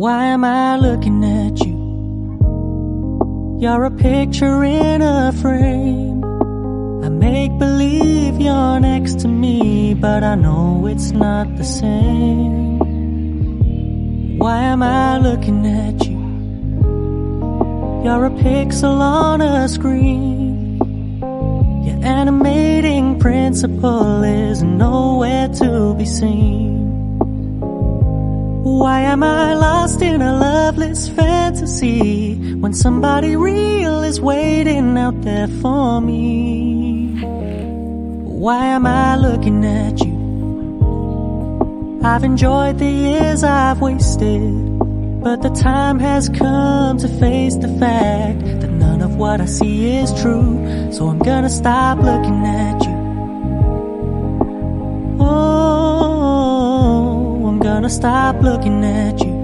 Why am I looking at you? You're a picture in a frame. I make believe you're next to me, but I know it's not the same. Why am I looking at you? You're a pixel on a screen. Your animating principle is nowhere to be seen. Why am I lost in a loveless fantasy when somebody real is waiting out there for me? Why am I looking at you? I've enjoyed the years I've wasted, but the time has come to face the fact that none of what I see is true. So I'm gonna stop looking at you. Oh, I'm gonna stop looking at you.